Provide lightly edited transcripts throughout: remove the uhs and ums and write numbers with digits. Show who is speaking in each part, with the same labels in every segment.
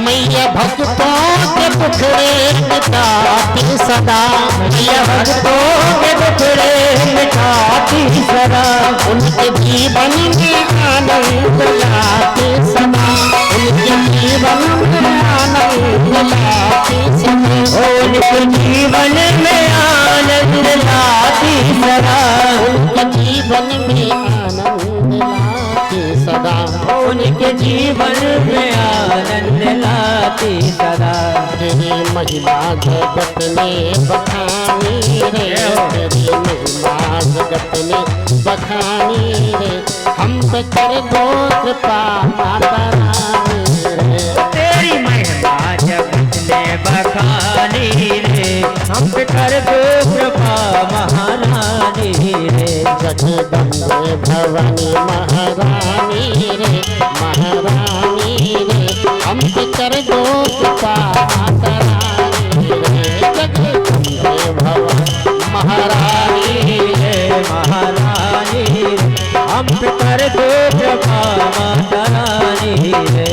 Speaker 1: मैया भक्तों के दुखड़े मिटाती सदा, मैया भक्तों के दुखड़े मिटाती सदा, उनके जीवन में आनंद लाती सदा, उनके जीवन में आनंद लाती सदा, उनके जीवन में आनंद लाती सदा, उनके जीवन में आनंद लाती सदा, उनके जीवन में आनंद लाती सदा। तेरी महिमा जगत में बखानी रे, तेरी महिमा जगत में बखानी रे, हम पे कर दो कृपा माता रानी रे।
Speaker 2: तेरी महिमा जगत में बखानी रे, हम पे कर दो कृपा महारानी रे।
Speaker 1: जगदम्बे भवानी महारानी रे, महारानी रे, हम पे कर दो कृपा माता रानी रे। जगदम्बे भवानी महारानी रे,
Speaker 2: महारानी रे, हम पे कर दो कृपा माता रानी रे।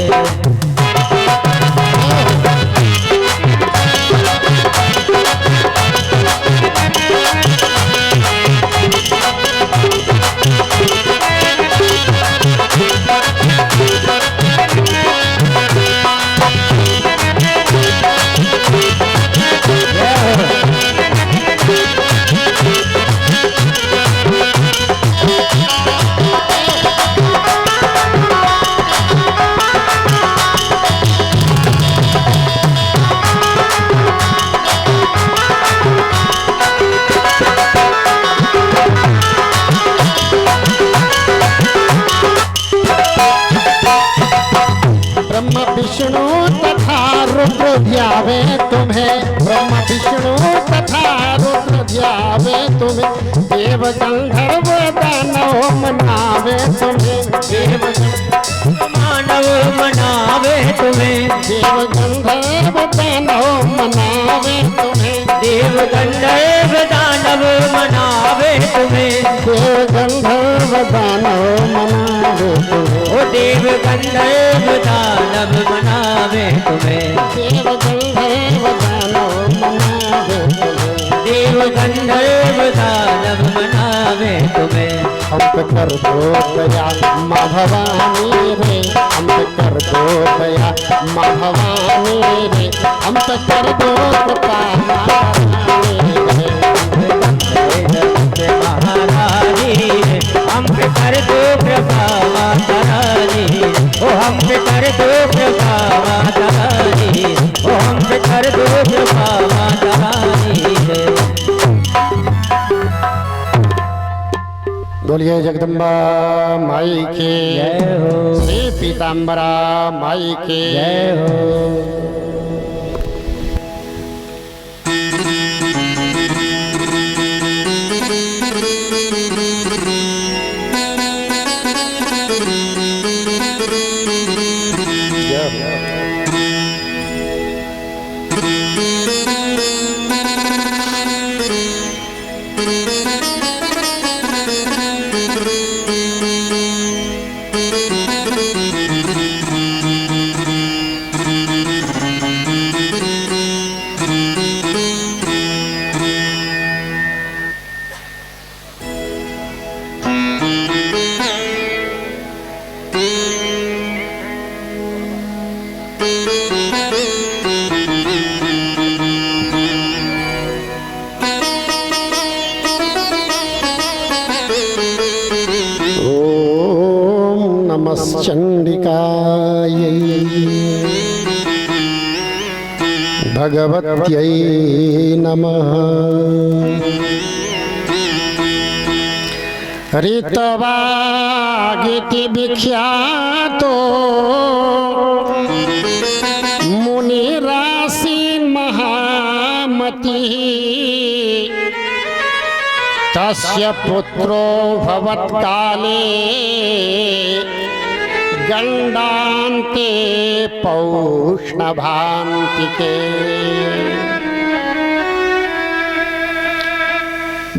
Speaker 1: ब्रह्म विष्णु तथा रुद्र ध्यावे तुम्हें, ब्रह्म विष्णु तथा रुद्र ध्यावे तुम्हें, देव गंधर्व दानव मनावे तुम्हें, देव
Speaker 2: मानव मनावे तुम्हें,
Speaker 1: देव गंधर्व दानव मनावे तुम्हें,
Speaker 2: देव गंधर्व दानव मनावे तुम्हें,
Speaker 1: देव गंधर्व दानव मनावे तुम्हें,
Speaker 2: ओ देव गंधर्व दानव मनावे तुम्हें,
Speaker 1: देव गंधर्व दानव मनावे तुम्हें,
Speaker 2: देव गंधर्व दानव मनावे तुम्हें।
Speaker 1: हम पे कर दो दया माँ भवानी रे, हम पे कर दो दया माँ भवानी रे, हम पे कर दो कृपा माता रानी रे।
Speaker 2: महारानी रे, हम पे कर दो कृपा माता रानी, ओ हम पे कर दो कृपा माता रानी, ओ हम पे कर दो कृपा माता रानी रे।
Speaker 1: बोलिए जगदम्बा माई की
Speaker 2: जय हो,
Speaker 1: श्री पीताम्बरा माई की
Speaker 2: जय हो।
Speaker 1: चंडिकायै भगवत्यै नमः। ऋतवागिति विख्यातो मुनिराशि महामतिः तस्य पुत्रो भवत्काले गंडान्ते पौष्णभान्तिके।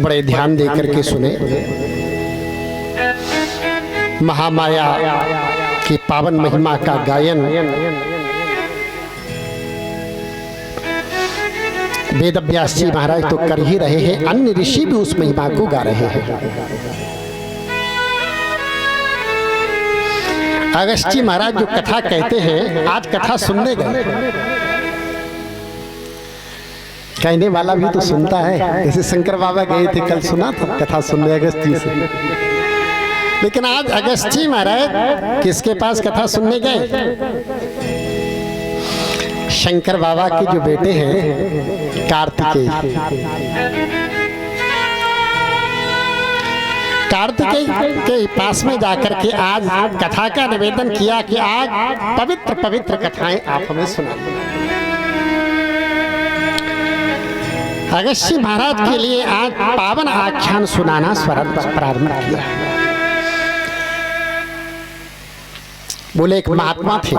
Speaker 1: बड़े ध्यान देकर के सुने। महामाया की पावन महिमा का गायन वेद व्यास जी महाराज तो कर ही रहे हैं, अन्य ऋषि भी उस महिमा को गा रहे हैं। अगस्त्य जी महाराज जो कथा कहते हैं, आज कथा सुनने गए, कहने वाला भी तो सुनता है। जैसे शंकर बाबा गए थे, कल सुना था कथा सुनने अगस्त्य जी से। लेकिन आज अगस्त्य जी महाराज किसके पास कथा सुनने गए? शंकर बाबा के जो बेटे हैं कार्तिकेय, कार्तिकेय के पास में जाकर के आज कथा का निवेदन किया कि आज पवित्र पवित्र कथाएं आप हमें सुनाइए। अगस्त्य महाराज के लिए आज पावन आख्यान सुनाना प्रारंभ किया। बोले एक महात्मा थे,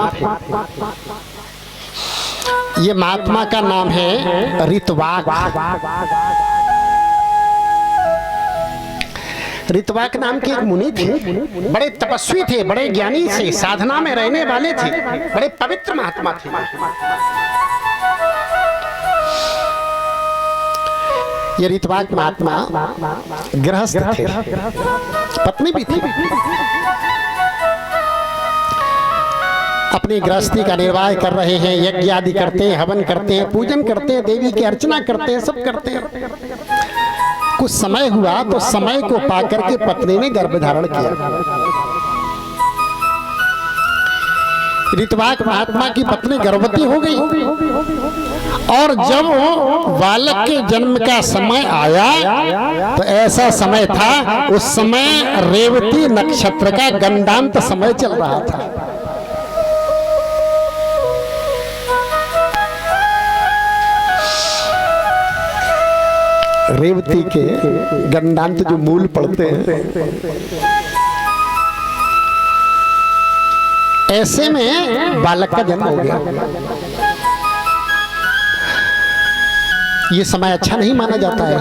Speaker 1: ये महात्मा का नाम है ऋतवाक। ऋतवाक नाम के एक मुनि थे, बड़े तपस्वी थे, बड़े ज्ञानी थे, साधना में रहने वाले थे, बड़े पवित्र महात्मा थे। ये ऋतवाक महात्मा गृहस्थ थे, पत्नी भी थी। अपनी गृहस्थी का निर्वाह कर रहे हैं, यज्ञ आदि करते हैं, हवन करते हैं, पूजन करते हैं, देवी की अर्चना करते हैं, सब करते हैं। कुछ समय हुआ तो समय को पाकर के पत्नी ने गर्भ धारण किया। ऋतवाक महात्मा की पत्नी गर्भवती हो गई और जब बालक के जन्म का समय आया तो ऐसा समय था, उस समय रेवती नक्षत्र का गंडांत समय चल रहा था। रेवती के गंडांत जो मूल पड़ते हैं, ऐसे में बालक का जन्म हो गया। ये समय अच्छा नहीं माना जाता है,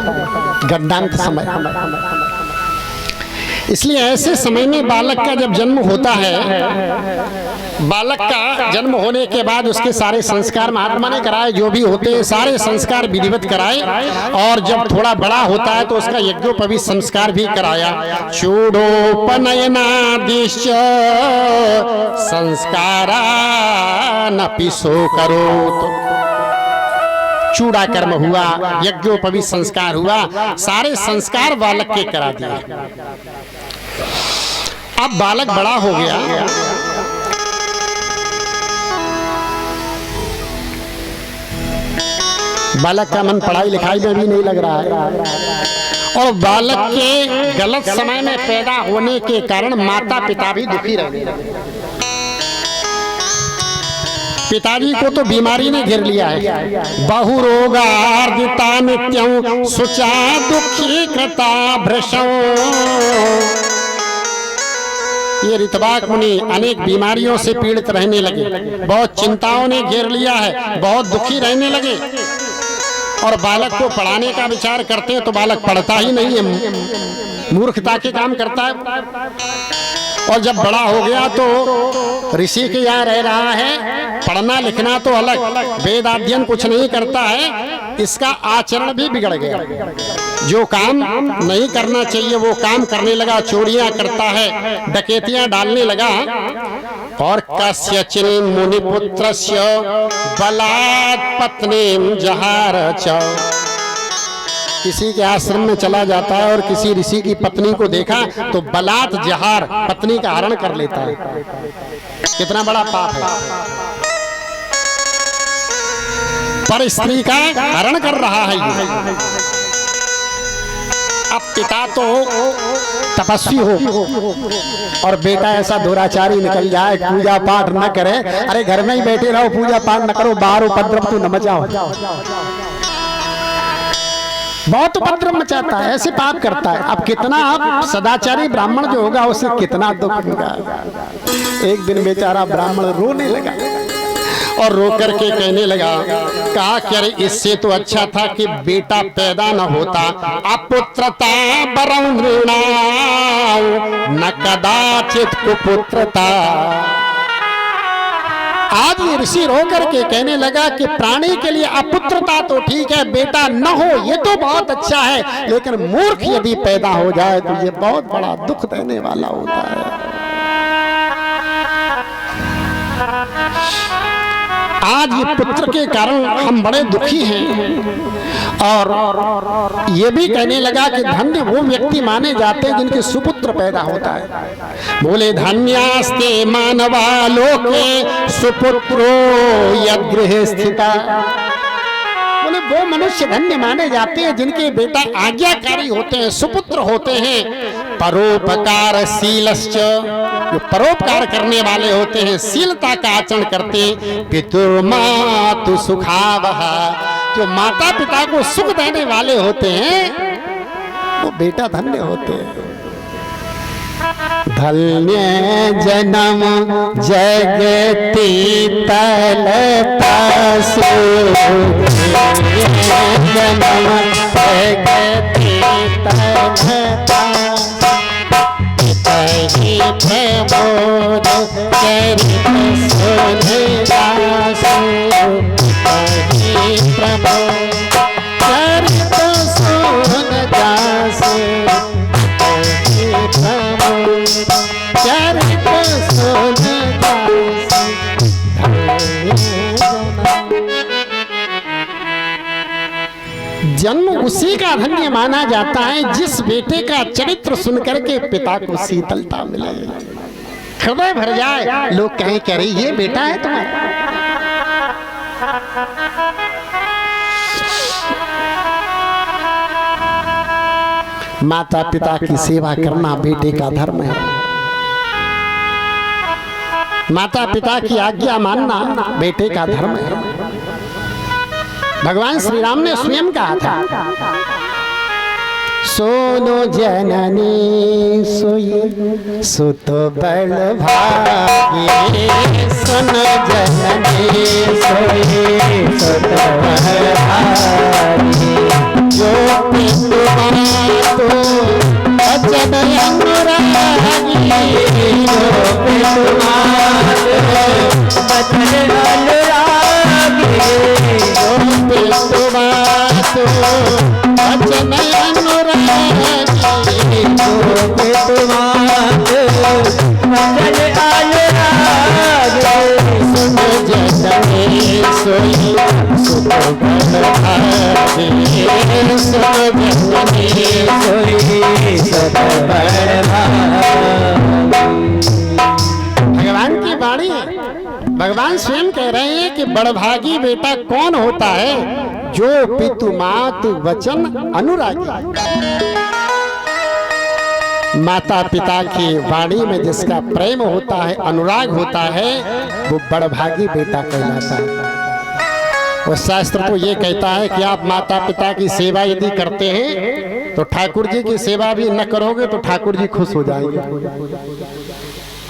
Speaker 1: गंडांत समय। इसलिए ऐसे समय में बालक का जब जन्म होता है, बालक का जन्म होने के बाद उसके सारे संस्कार महात्मा ने कराए, जो भी होते हैं सारे संस्कार विधिवत कराए। और जब थोड़ा बड़ा होता है तो उसका यज्ञोपवीत संस्कार भी कराया। चूड़ोपनयनादिश्च संस्कारा नपि सो करोत। चूड़ा कर्म हुआ, यज्ञोपवीत संस्कार हुआ, सारे संस्कार बालक के करा दिए। अब बालक बड़ा हो गया, बालक का मन पढ़ाई लिखाई में भी नहीं लग रहा है और बालक के गलत समय में पैदा होने के कारण माता पिता भी दुखी रहने लगे। पिताजी को तो बीमारी ने घेर लिया है। बहुरोगार्जिता नित्यं सुचा दुखी कृता भृशं। ये ऋतवाक मुनि अनेक बीमारियों से पीड़ित रहने लगे, बहुत चिंताओं ने घेर लिया है, बहुत दुखी रहने लगे। और बालक को पढ़ाने का विचार करते हैं तो बालक पढ़ता ही नहीं है, मूर्खता के काम करता है। और जब बड़ा हो गया तो ऋषि के यहाँ रह रहा है, पढ़ना लिखना तो अलग, वेद अध्ययन कुछ नहीं करता है, इसका आचरण भी बिगड़ गया। जो काम नहीं करना चाहिए वो काम करने लगा, चोरियां करता है, डकैतियां डालने लगा। और कस्यचिन मुनिपुत्रस्य बलात् पत्नीं जहार च। किसी के आश्रम में चला जाता है और किसी ऋषि की पत्नी को देखा तो बलात् जहार, पत्नी का हरण कर लेता है। कितना बड़ा पाप है, पर स्त्री का हरण कर रहा है ये। अब पिता तो तपस्वी हो और बेटा ऐसा दुराचारी निकल जाए, पूजा पाठ न करे। अरे घर में ही बैठे रहो, पूजा पाठ न करो, बाहर उपद्रव तो न मचाओ। बहुत उपद्रव मचाता है, ऐसे पाप करता है। अब कितना आप सदाचारी ब्राह्मण जो होगा उसे कितना दुख होगा। एक दिन बेचारा ब्राह्मण रोने लगा और रो करके कहने लगा, कहा कि अरे इससे तो अच्छा था कि बेटा पैदा न होता। अपुत्रता बरं नृणां न कदाचित कुपुत्रता। आज ये ऋषि रो करके कहने लगा कि प्राणी के लिए अपुत्रता तो ठीक है, बेटा न हो ये तो बहुत अच्छा है, लेकिन मूर्ख यदि पैदा हो जाए तो ये बहुत बड़ा दुख देने वाला होता है। आज ये पुत्र के कारण हम बड़े दुखी हैं। और ये भी कहने लगा कि धन्य वो व्यक्ति माने जाते हैं जिनके सुपुत्र पैदा होता है। बोले धन्यास्ते मानवा लोके सुपुत्रो यद्गृहे स्थिता। बोले वो मनुष्य धन्य माने जाते हैं जिनके बेटा आज्ञाकारी होते हैं, सुपुत्र होते हैं। परोपकार शीलश्च, जो परोपकार करने वाले होते हैं, शीलता का आचरण करते। पितुर्मातु सुखावह, जो माता पिता को सुख देने वाले होते हैं वो बेटा धन्य होते हैं। धन्य जन्म जगती तलतासु, जन्म जगती तलतासु, प्रबोध चरित सुधासु, प्रबोध चरित सुधासु, चरित सुधासु। जन्म उसी का धन्य माना जाता है जिस बेटे का चरित्र सुनकर के पिता को शीतलता मिले, हृदय भर जाए, लोग कहें कह रही ये बेटा है तुम्हारा। माता पिता की सेवा करना बेटे का धर्म है। माता पिता की आज्ञा मानना बेटे का धर्म है। भगवान श्री राम ने स्वयं कहा था, सोनो जननी सोई सुत बल भागी, सुन जननी सोई सुत बल भागी, जो पितु मातु वचन अनुरागी, जो पितु मातु वचन अनुरागी, जो पितु मातु वचन अनुरागी, जो पितु मातु वचन अनुरागी, सुन जननी सोई सुत बल भागी, सुन जननी सोई सुत बल भागी। भगवान की वाणी, भगवान स्वयं कह रहे हैं कि बड़भागी बेटा कौन होता है, जो पितु मातु वचन अनुरागी। माता पिता की वाणी में जिसका प्रेम होता है, अनुराग होता है, वो बड़भागी बेटा कहलाता है। और शास्त्र तो ये कहता है कि आप माता पिता की सेवा यदि करते हैं तो ठाकुर जी की सेवा भी न करोगे तो ठाकुर जी खुश हो जाएंगे,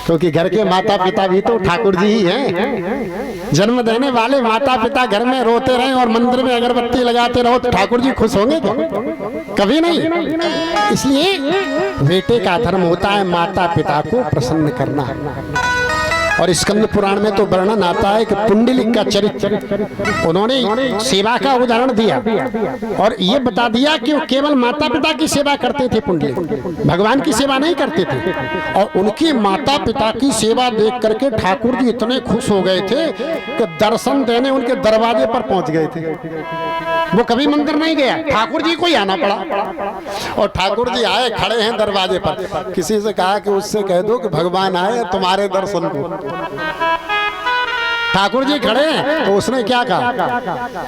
Speaker 1: क्योंकि घर के माता पिता भी तो ठाकुर जी ही हैं। जन्म देने वाले माता पिता घर में रोते रहे और मंदिर में अगरबत्ती लगाते रहो तो ठाकुर जी खुश होंगे क्या? कभी नहीं। इसलिए बेटे का धर्म होता है माता पिता को प्रसन्न करना। और स्कंद पुराण में तो वर्णन आता है कि पुंडलिक का चरित्र, उन्होंने सेवा का उदाहरण दिया और ये बता दिया कि वो केवल माता पिता की सेवा करते थे, पुंडलिक भगवान की सेवा नहीं करते थे। और उनकी माता पिता की सेवा देख करके ठाकुर जी इतने खुश हो गए थे कि दर्शन देने उनके दरवाजे पर पहुंच गए थे। वो कभी मंदिर नहीं गया, ठाकुर जी को ही आना पड़ा। और ठाकुर जी आए, खड़े हैं दरवाजे पर। किसी से कहा कि उससे कह दो कि भगवान आए तुम्हारे दर्शन को। ठाकुर जी खड़े हैं तो उसने क्या कहा,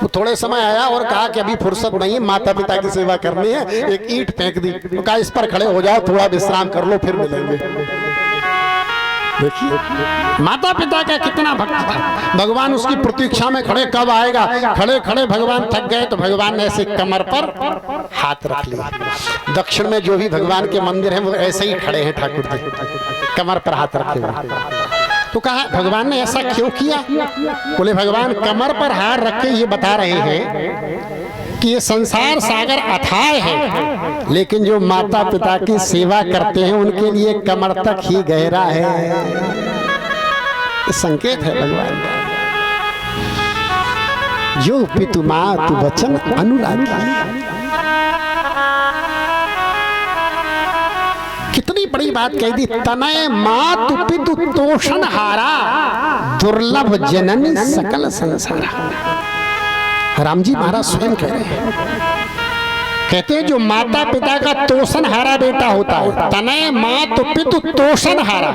Speaker 1: वो थोड़े समय आया और कहा कि अभी फुर्सत नहीं है, माता पिता की सेवा करनी है। एक ईंट फेंक दी, तो कहा इस पर खड़े हो जाओ, थोड़ा विश्राम कर लो, फिर मिलेंगे। देखिए माता पिता का कितना भक्त था। भगवान उसकी प्रतीक्षा में खड़े, कब आएगा। खड़े खड़े भगवान थक गए तो भगवान ने ऐसे कमर पर हाथ रख लिया। दक्षिण में जो भी भगवान के मंदिर हैं वो ऐसे ही खड़े हैं, ठाकुर जी कमर पर हाथ रखे हुए। तो कहा भगवान ने ऐसा क्यों किया? बोले भगवान कमर पर हार रख के ये बता रहे हैं कि ये संसार सागर अथाह है, लेकिन जो माता पिता की सेवा करते हैं उनके लिए कमर तक ही गहरा है। ये संकेत है भगवान का। जो पितु मातु वचन अनुरागी। कितनी बड़ी बात कह दी। तनय मातु पितु तोषण हारा, दुर्लभ जननी सकल संसारा। राम जी महाराज स्वयं कह रहे हैं, कहते हैं जो माता पिता का तोषण हारा बेटा होता है, तनय मातु पितु तोषण हारा,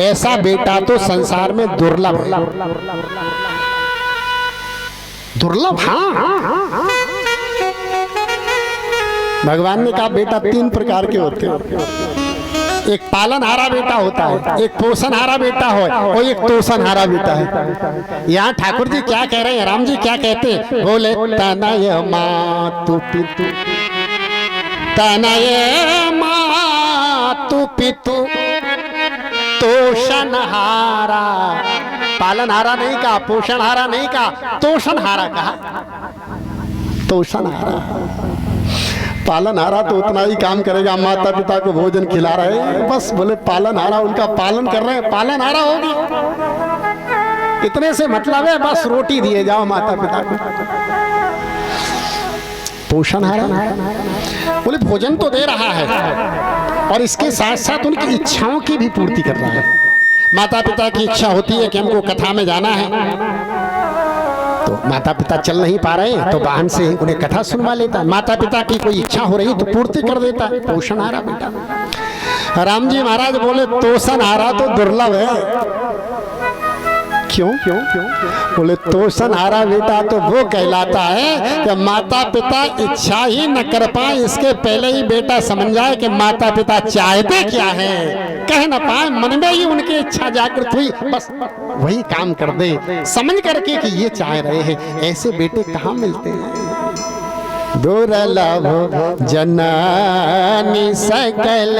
Speaker 1: ऐसा बेटा तो संसार में दुर्लभ है। दुर्लभ, हाँ। भगवान ने कहा बेटा 3 प्रकार के होते हैं। एक पालनहारा बेटा होता है, एक पोषणहारा बेटा हो और एक तोषणहारा बेटा है। यहाँ ठाकुर जी क्या कह रहे हैं, राम जी क्या कहते हैं? बोले तनय मातु पितु, तनय मातु पितु तोषणहारा। पालनहारा नहीं कहा, पोषणहारा नहीं कहा, तोषणहारा कहा। तोषणहारा, पालनहारा तो उतना ही काम करेगा, माता पिता को भोजन खिला रहे हैं बस। बोले पालनहारा उनका पालन कर रहे हैं, पालनहारा होगी इतने से मतलब है, बस रोटी दिए जाओ माता पिता को। पोषणहारा बोले भोजन तो दे रहा है और इसके साथ साथ उनकी इच्छाओं की भी पूर्ति कर रहा है। माता पिता की इच्छा होती है कि हमको कथा में जाना है, तो माता पिता चल नहीं पा रहे हैं तो वाहन से उन्हें कथा सुनवा लेता है। माता पिता की कोई इच्छा हो रही तो पूर्ति कर देता है। पोषणहारा बेटा। राम जी महाराज बोले तोषणहारा तो दुर्लभ है। क्यों? बोले तोषणहारा बेटा तो वो कहलाता है कि माता पिता इच्छा ही न कर पाए, इसके पहले ही बेटा समझ जाए कि माता पिता चाहते क्या है, कह न पाए, मन में ही उनकी इच्छा जागृत हुई, बस वही काम कर दे समझ करके कि ये चाह रहे हैं। ऐसे बेटे कहाँ मिलते हैं? दुर्लभ जननी सकल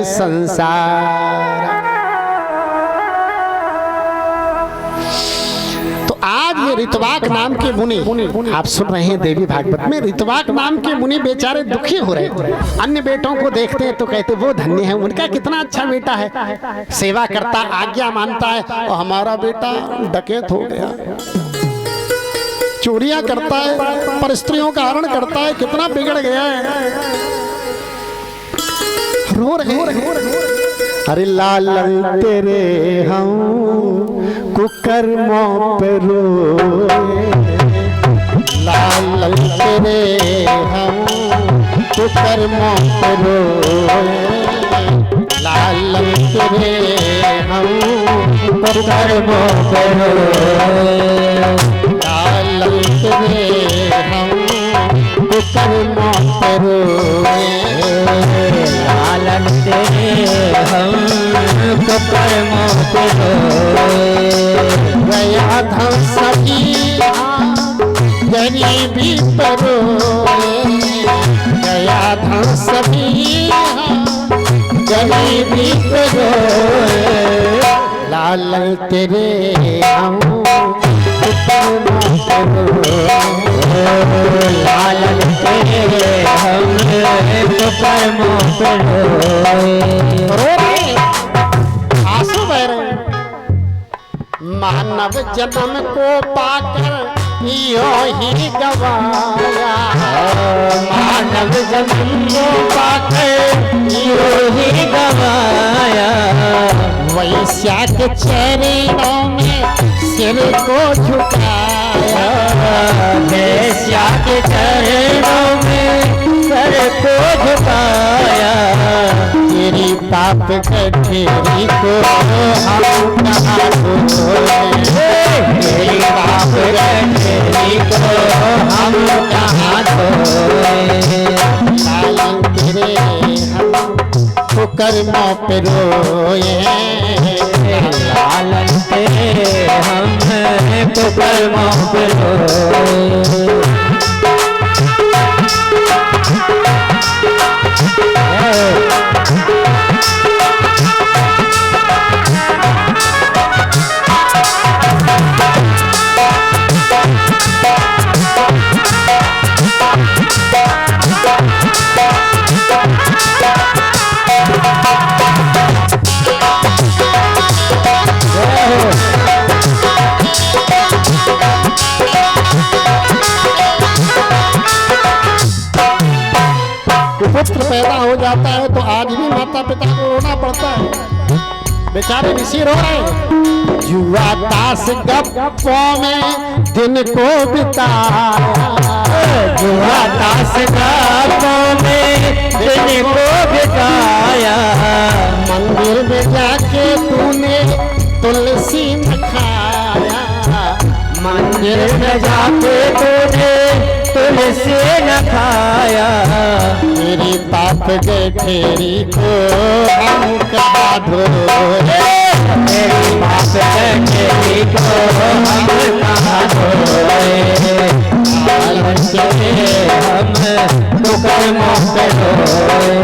Speaker 1: संसार। आज ये ऋतवाक नाम के मुनि, आप सुन रहे हैं देवी भागवत में, ऋतवाक नाम के मुनि बेचारे दुखी हो रहे हैं। अन्य बेटों को देखते हैं तो कहते वो धन्य है, उनका कितना अच्छा बेटा है, सेवा करता, आज्ञा मानता है, और हमारा बेटा डकैत हो गया, चोरियां करता है, पर स्त्रियों का हरण करता है, कितना बिगड़ गया है। रो रहे। अरे लालन तेरे हम कुकर्मों पे रोए, लालन तेरे हम कुकर्मों पे रोए, लालन तेरे हम कुकर्मों पे रोए, लालन तेरे हम कुकर्मों पे रोए, लालन तेरे हम कुकर्मों पे रोए। गया धन सभी गरीबी पर रोए, गया धन सभी गरीबी पर रोए, लालन तेरे हम कुकर्मों पे रोए, लालन तेरे हम कुकर्मों पे रोए। आंसू बह रहे हैं। मानव जन्म को पाकर यूं ही गवाया, मानव जन्म को पाकर यूं ही गवाया, वैश्या के चरणों में सिर को झुकाया, वैश्या के चरणों में सर को झुकाया, तेरी पाप कठेरी को हम कहाँ धोए, तेरी पाप कठेरी को हम कहाँ धोए, लालन तेरे हम कुकर्मों पे रोए, लालन तेरे हम कुकर्मों पे रोए। माता पिता को रोना पड़ता है, बेचारे ऋषि रो रहे हैं। जुआ ताश गप्पों में दिन को बिताया,
Speaker 2: जुआ ताश गप्पों में दिन को बिताया,
Speaker 1: मंदिर में जाके तूने तुलसी न खाया,
Speaker 2: मंदिर में जाके तूने तुलसी न खाया,
Speaker 1: मेरी पाप गए फेरी को हम कहा धोए,
Speaker 2: मेरी पाप गए फेरी को हम कहा धोए, हम दुख मुक्त होए।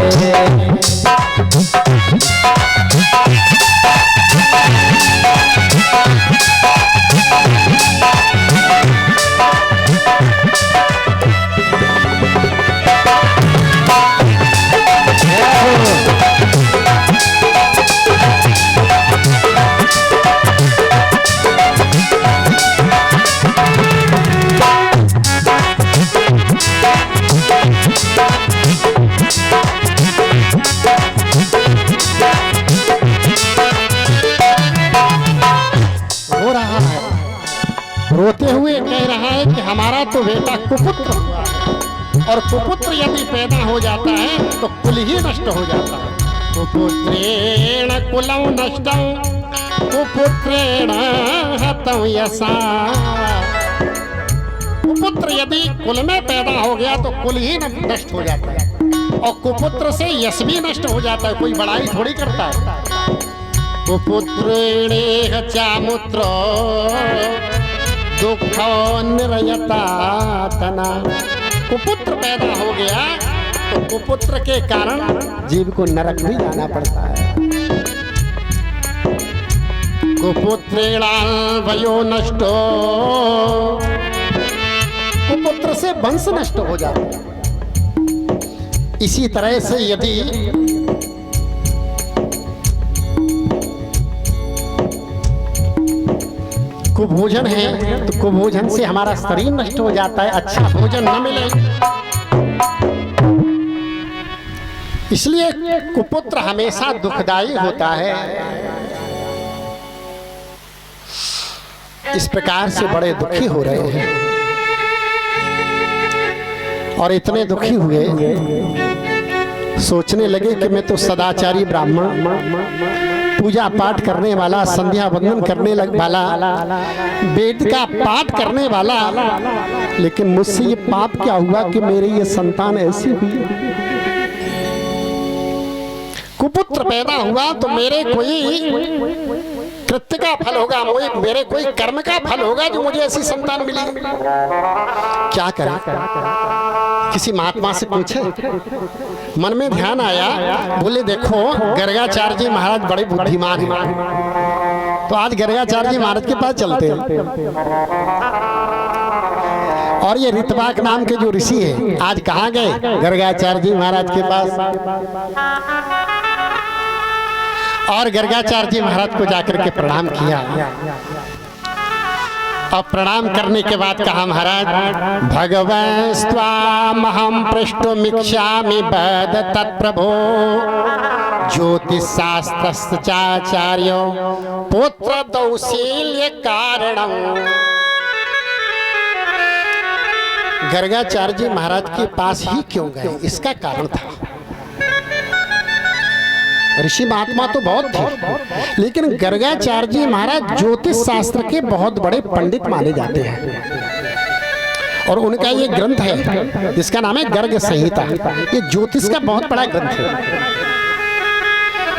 Speaker 1: रोते हुए कह रहा है कि हमारा तो बेटा कुपुत्र हुआ है, और कुपुत्र यदि पैदा हो जाता है तो कुल ही नष्ट हो जाता है। कुपुत्रेण कुलं नष्टं कुपुत्रेण हतं यशा। कुपुत्र यदि कुल में पैदा हो गया तो कुल ही नष्ट हो जाता है, और कुपुत्र से यश भी नष्ट हो जाता है, कोई बड़ाई थोड़ी करता है। कुपुत्रेण चामुत्र दुख निरयता तना। कुपुत्र पैदा हो गया तो कुपुत्र के कारण जीव को नरक भी जाना पड़ता है। कुपुत्रेण वयो नष्टो, कुपुत्र से वंश नष्ट हो जाता है। इसी तरह से यदि कुभोजन है तो कुभोजन से हमारा शरीर नष्ट हो जाता है, अच्छा भोजन न मिले। इसलिए कुपुत्र हमेशा दुखदायी होता है। इस प्रकार से बड़े दुखी हो रहे हैं, और इतने दुखी हुए सोचने लगे कि मैं तो सदाचारी ब्राह्मण, पूजा पाठ करने वाला, संध्या वंदन करने वाला, वेद का पाठ करने वाला, लेकिन मुझसे ये पाप क्या हुआ कि मेरी ये संतान ऐसी हुई। कुपुत्र पैदा हुआ तो मेरे कोई कृत्य का फल होगा, मेरे कोई कर्म का फल होगा जो मुझे ऐसी संतान मिली। क्या करें? किसी महात्मा से पूछे, मन में ध्यान आया, बोले देखो गर्गाचार्य जी महाराज बड़े बुद्धिमान हैं, तो आज गर्गाचार्य जी महाराज के पास चलते हैं। और ये ऋतवाक नाम के जो ऋषि हैं आज कहाँ गए? गर्गाचार्य जी महाराज के पास। और गर्गाचार्य जी महाराज को जाकर के प्रणाम किया, और प्रणाम करने के बाद कहा, महाराज भगवन् स्वामहं पृष्टुमिच्छामि वद तत्प्रभो ज्योतिषशास्त्रस्य चाचार्यो पुत्र दौशील्य कारणम्। गर्गाचार्य जी महाराज के पास ही क्यों गए? इसका कारण था, ऋषि महात्मा तो बहुत थे, लेकिन गर्गाचार्य जी महाराज ज्योतिष शास्त्र के बहुत बड़े पंडित माने जाते हैं, और उनका ये ग्रंथ है जिसका नाम है गर्ग संहिता। ये ज्योतिष का बहुत बड़ा ग्रंथ है।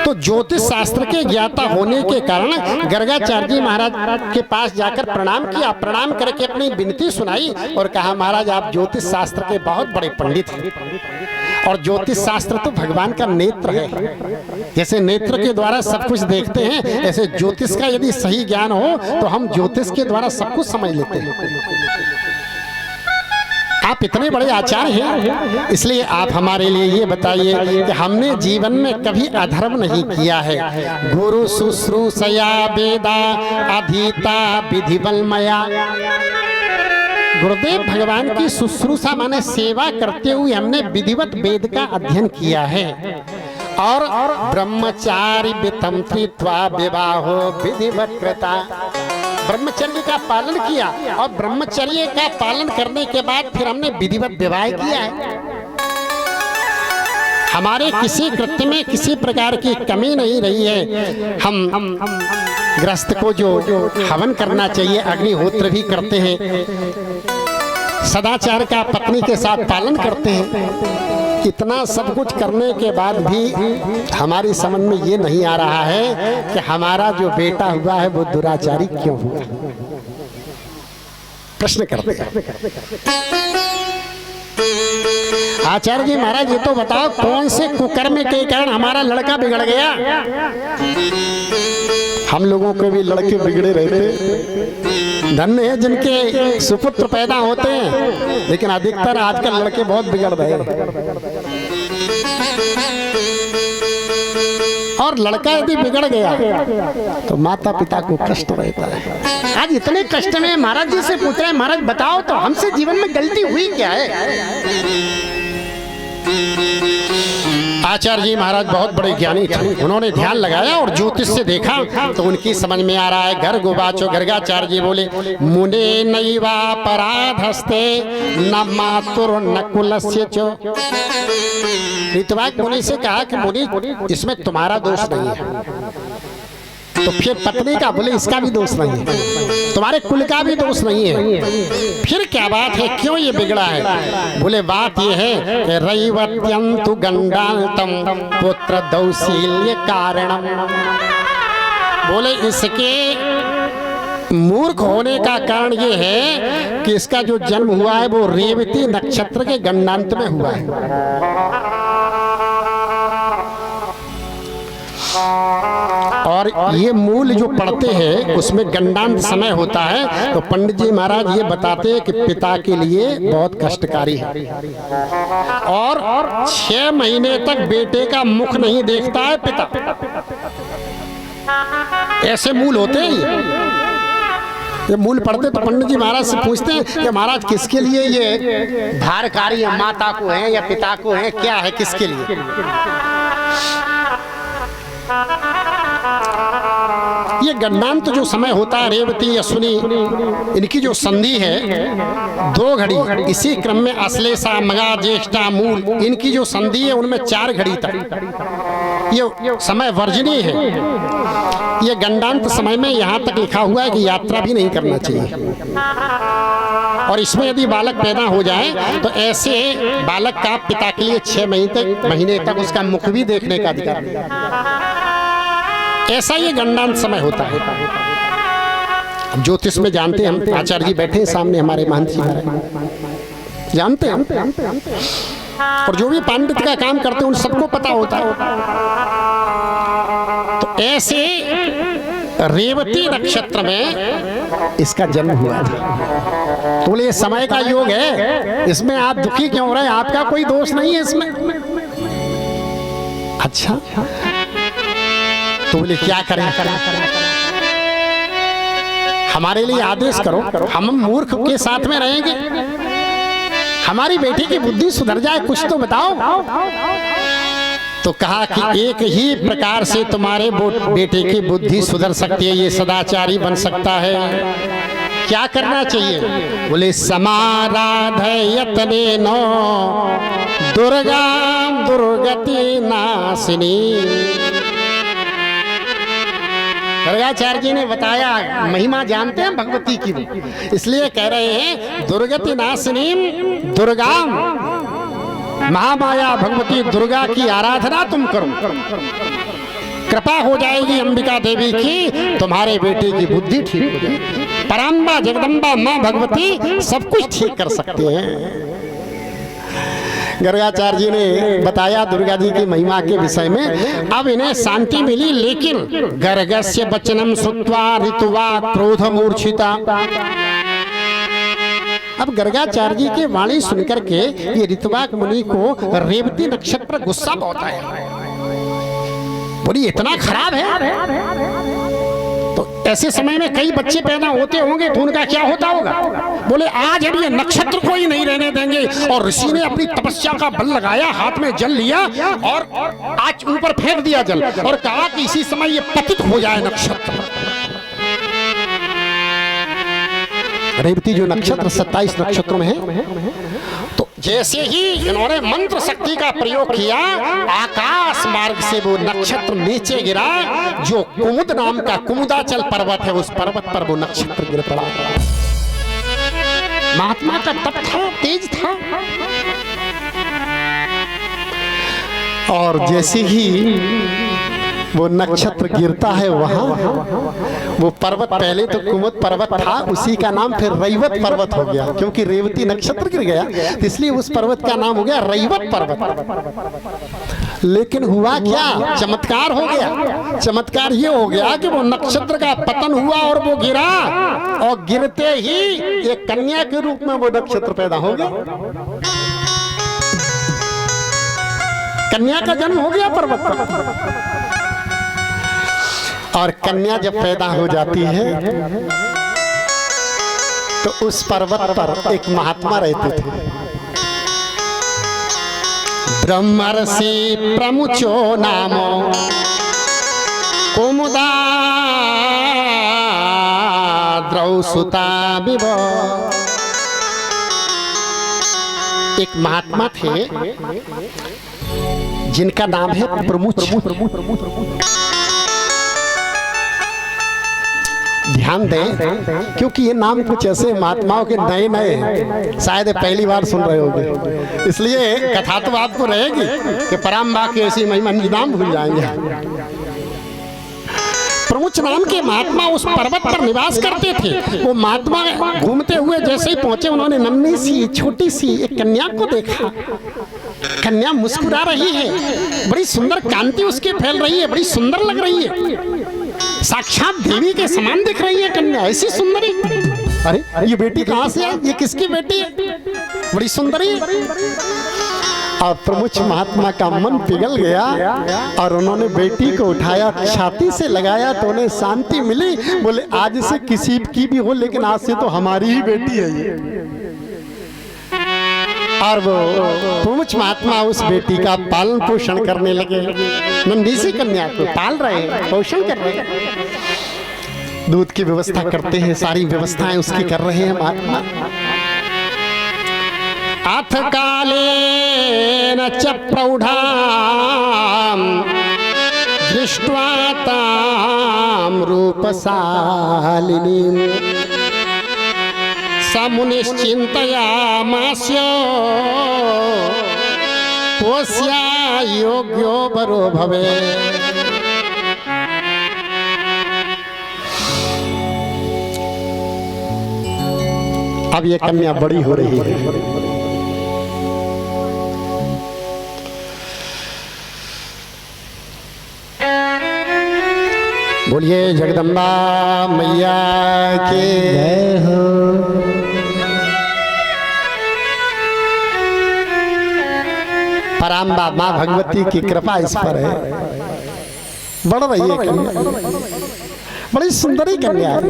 Speaker 1: तो ज्योतिष शास्त्र के ज्ञाता होने के कारण गर्गाचार्य जी महाराज के पास जाकर प्रणाम किया, प्रणाम करके अपनी विनती सुनाई और कहा, महाराज आप ज्योतिष शास्त्र के बहुत बड़े पंडित हैं, और ज्योतिष शास्त्र तो भगवान का नेत्र है। जैसे नेत्र के द्वारा सब कुछ देखते हैं, ऐसे ज्योतिष का यदि सही ज्ञान हो तो हम ज्योतिष के द्वारा सब कुछ समझ लेते हैं। आप इतने बड़े आचार्य हैं, इसलिए आप हमारे लिए ये बताइए कि हमने जीवन में कभी अधर्म नहीं किया है। गुरु शुश्रूषया वेदा अधीता विधिवलमया। गुरुदेव भगवान की शुश्रूषा माने सेवा करते हुए हमने विधिवत वेद का अध्ययन किया है, और ब्रह्मचारी वितम त्वा विवाहो विधिवत कृता। ब्रह्मचर्य का पालन किया और ब्रह्मचर्य का पालन करने के बाद फिर हमने विधिवत विवाह किया है। हमारे किसी कृत्य में किसी प्रकार की कमी नहीं रही है। हम गृहस्थ को जो हवन करना चाहिए अग्निहोत्र भी करते हैं, सदाचार का पत्नी के साथ पालन करते हैं। इतना सब कुछ करने के बाद भी हमारी समझ में ये नहीं आ रहा है कि हमारा जो बेटा हुआ है वो दुराचारी क्यों हुआ। प्रश्न करते हैं आचार्य जी महाराज, ये तो बताओ कौन से कुकर्म के कारण हमारा लड़का बिगड़ गया। हम लोगों के भी लड़के बिगड़े रहते, धन्य है जिनके सुपुत्र पैदा होते हैं, लेकिन अधिकतर आजकल लड़के बहुत बिगड़ रहे हैं। और लड़का यदि बिगड़ गया तो माता पिता को कष्ट रहता है। आज इतने कष्ट में महाराज जी से पूछ रहे हैं, महाराज बताओ तो हमसे जीवन में गलती हुई क्या है। आचार्य जी महाराज बहुत बड़े ज्ञानी थे। उन्होंने ध्यान लगाया और ज्योतिष से देखा तो उनकी समझ में आ रहा है। घर गुबाचो गर्गाचार्य जी बोले, मुने नैवा पराधस्ते न मातुर न कुलस्य चो। ऋतवाक मुनि से कहा कि मुनि इसमें तुम्हारा दोष नहीं है। तो फिर पत्नी का बोले इसका भी दोष नहीं है, तुम्हारे कुल का भी दोष नहीं है। फिर क्या बात है, क्यों ये बिगड़ा है। बोले बात ये है कि रैवत्यंतु गंडातम पुत्र दौशील्य कारणम। बोले इसके मूर्ख होने का कारण ये है कि इसका जो जन्म हुआ है वो रेवती नक्षत्र के गंडांत में हुआ है। और ये मूल जो पढ़ते हैं उसमें गंडांत समय होता है। तो पंडित जी महाराज ये बताते हैं कि पिता के लिए बहुत कष्टकारी है और 6 महीने तक बेटे का मुख नहीं देखता है पिता। ऐसे मूल होते हैं ये मूल पढ़ते। तो पंडित जी महाराज से पूछते हैं कि महाराज किसके लिए ये भारकारी है, माता को है या पिता को है, क्या है, किसके लिए। ये गंडांत जो समय होता है, रेवती अश्विनी, इनकी जो संधि है 2 घड़ी, इसी क्रम में अश्लेषा मगा ज्येष्ठा मूल, इनकी जो संधि है उनमें 4 घड़ी तक ये समय वर्जनीय है। ये गंडांत समय में यहाँ तक लिखा हुआ है कि यात्रा भी नहीं करना चाहिए। और इसमें यदि बालक पैदा हो जाए तो ऐसे बालक का पिता के लिए 6 महीने तक उसका मुख भी देखने का अधिकार नहीं। ऐसा ये गंडांत समय होता है। ज्योतिष में जानते हैं हम, आचार्य जी बैठे हैं सामने हमारे महंत जी जानते हैं, और जो भी पंडित का काम करते हैं उन सबको पता होता है। तो ऐसे रेवती नक्षत्र में इसका जन्म हुआ था। तो बोले ये समय का योग है, इसमें आप दुखी क्यों हो रहे हैं, आपका कोई दोष नहीं है इसमें। अच्छा तो बोले क्या करें, हमारे लिए आदेश करो, हम मूर्ख के साथ में रहेंगे, हमारी बेटी की बुद्धि सुधर जाए, कुछ तो बताओ। तो कहा कि एक ही प्रकार से तुम्हारे बेटे की बुद्धि सुधर सकती है, ये सदाचारी बन सकता है। क्या करना चाहिए। बोले समाराधयतने नो दुर्गा दुर्गति नासिनी। गर्गाचार्य जी ने बताया, महिमा जानते हैं भगवती की, इसलिए कह रहे हैं दुर्गति नासिनी दुर्गा, महामाया भगवती दुर्गा की आराधना तुम करो, कृपा हो जाएगी अंबिका देवी की, तुम्हारे बेटे की बुद्धि ठीक हो जाएगी। पराम्बा जगदम्बा माँ भगवती सब कुछ ठीक कर सकते हैं। गर्गाचार्य जी ने बताया दुर्गा जी की महिमा के विषय में। अब इन्हें शांति मिली, लेकिन गर्गस्य वचनम श्रुत्वा ऋतुवा क्रोध मूर्छिता। अब गर्गाचार्य जी की वाणी सुनकर के ये ऋतुवाक मुनि को रेवती नक्षत्र पर गुस्सा बहुत आया। बोली इतना खराब है। तो ऐसे समय में कई बच्चे पैदा होते होंगे तो उनका क्या होता होगा? बोले आज हम ये नक्षत्र को ही नहीं रहने देंगे। और ऋषि ने अपनी तपस्या का बल लगाया, हाथ में जल लिया और आज ऊपर फेंक दिया जल और कहा कि इसी समय ये पतित हो जाए नक्षत्र। रेवती जो नक्षत्र 27 नक्षत्रों में है, तो जैसे ही इन्होंने मंत्र शक्ति का प्रयोग किया, आकाश मार्ग से वो नक्षत्र नीचे गिरा। जो कुमुद नाम का कुमुदाचल पर्वत है, उस पर्वत पर वो नक्षत्र गिर पड़ा। महात्मा का तप था, तेज था। और जैसे ही वो नक्षत्र गिरता है वहां, वो पर्वत पहले तो कुमुद पर्वत था, उसी का नाम फिर रैवत पर्वत हो गया, क्योंकि रेवती नक्षत्र गिर गया तो इसलिए उस पर्वत का नाम हो गया रैवत पर्वत। लेकिन हुआ क्या? चमत्कार हो गया। चमत्कार ये हो गया कि वो नक्षत्र का पतन हुआ और वो गिरा, और गिरते ही एक कन्या के रूप में वो नक्षत्र पैदा हो गया। कन्या का जन्म हो गया पर्वत पर। और कन्या जब पैदा हो जाती है तो उस पर्वत पर एक महात्मा रहते थे, ब्रह्मर्षि प्रमुचो नामो कुमुदा द्रौसुता विव। एक महात्मा थे जिनका नाम है प्रमुच। ध्यान दें, क्योंकि ये नाम कुछ ऐसे महात्माओं के नए नए हैं, शायद पहली बार सुन रहे होंगे, इसलिए कथा तो आपको रहेगी कि पराम्बा की ऐसी महिमा नाम भूल जाएंगे। प्रमुच नाम के महात्मा उस पर्वत पर निवास करते थे। वो महात्मा घूमते हुए जैसे ही पहुंचे, उन्होंने नन्ही सी छोटी सी एक कन्या को देखा। कन्या मुस्कुरा रही है, बड़ी सुंदर कांति उसकी फैल रही है, बड़ी सुंदर लग रही है, साक्षात देवी के समान दिख रही है कन्या, ऐसी सुंदरी। अरे ये बेटी कहाँ से आई? ये किसकी बेटी है? बड़ी सुंदरी। और प्रमुख महात्मा का मन पिघल गया और उन्होंने बेटी को उठाया, छाती से लगाया तो उन्हें शांति मिली। बोले आज से किसी की भी हो, लेकिन आज से तो हमारी ही बेटी है ये। और वो प्रमुख महात्मा उस बेटी का पालन पोषण करने लगे। नन्ही सी कन्या को पाल रहे हैं, पोषण कर रहे हैं, दूध की व्यवस्था करते हैं, सारी व्यवस्थाएं उसकी कर रहे हैं महात्मा। अथ कालेन च प्रौढ़ां दृष्ट्वा तां रूपशालिनीं स मुनिश्चिन्तयामास्य कोऽस्या योग्यो वरो भवेत्। अब ये कन्या बड़ी हो रही है। बोलिए जगदम्बा मैया के जय हो। पराम्बा माँ भगवती की कृपा इस पर है, बढ़ रही है कन्या, बड़ी सुंदरी कन्या है।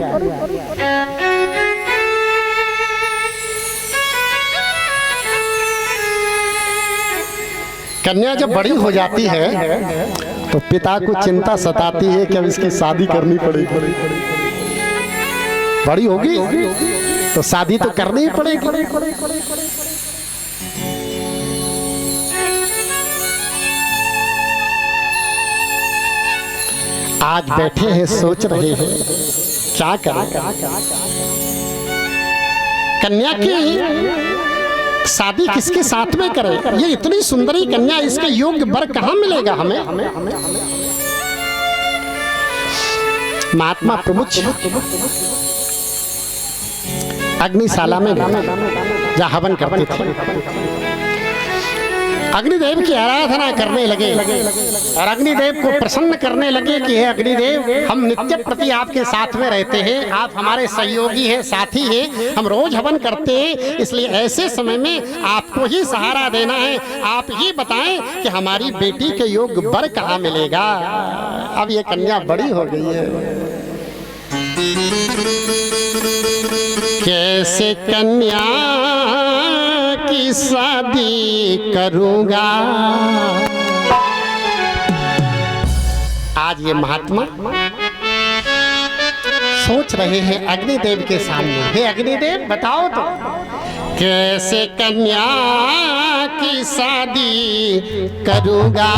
Speaker 1: कन्या जब बड़ी हो जाती है तो पिता को चिंता सताती है कि अब इसकी शादी करनी पड़ेगी। बड़ी होगी तो शादी तो करनी ही पड़ेगी। आज बैठे हैं, सोच रहे हैं क्या करें। कन्या की शादी किसके साथ में करें? ये इतनी सुंदरी कन्या, इसके योग्य वर कहाँ मिलेगा हमें? महात्मा प्रमुख अग्निशाला में जहाँ हवन करते थे, अग्निदेव की आराधना करने लगे और अग्निदेव को प्रसन्न करने लगे कि हे अग्निदेव, हम नित्य प्रति आपके साथ में रहते हैं, आप हमारे सहयोगी हैं, साथी हैं, हम रोज हवन करते हैं, इसलिए ऐसे समय में आपको ही सहारा देना है। आप ही बताएं कि हमारी बेटी के योग्य वर कहाँ मिलेगा। अब ये कन्या बड़ी हो गई है, कैसे कन्या की शादी करूंगा। आज ये महात्मा सोच रहे हैं अग्निदेव के सामने, हे अग्निदेव बताओ तो कैसे कन्या की शादी करूंगा।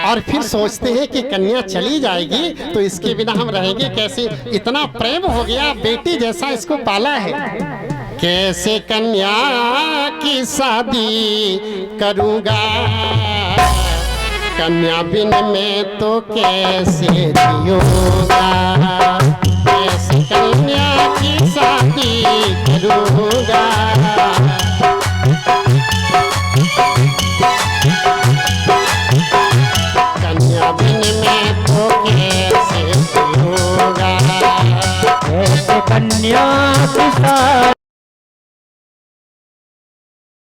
Speaker 1: और फिर सोचते हैं कि कन्या चली जाएगी तो इसके बिना हम रहेंगे कैसे, इतना प्रेम हो गया, बेटी जैसा इसको पाला है। कैसे कन्या की शादी करूंगा, कन्या बिन मैं तो कैसे जिऊंगा। कैसे कन्या की शादी करूंगा। कन्या बिन मैं तो कैसे जिऊंगा।
Speaker 2: कैसे कन्या की शादी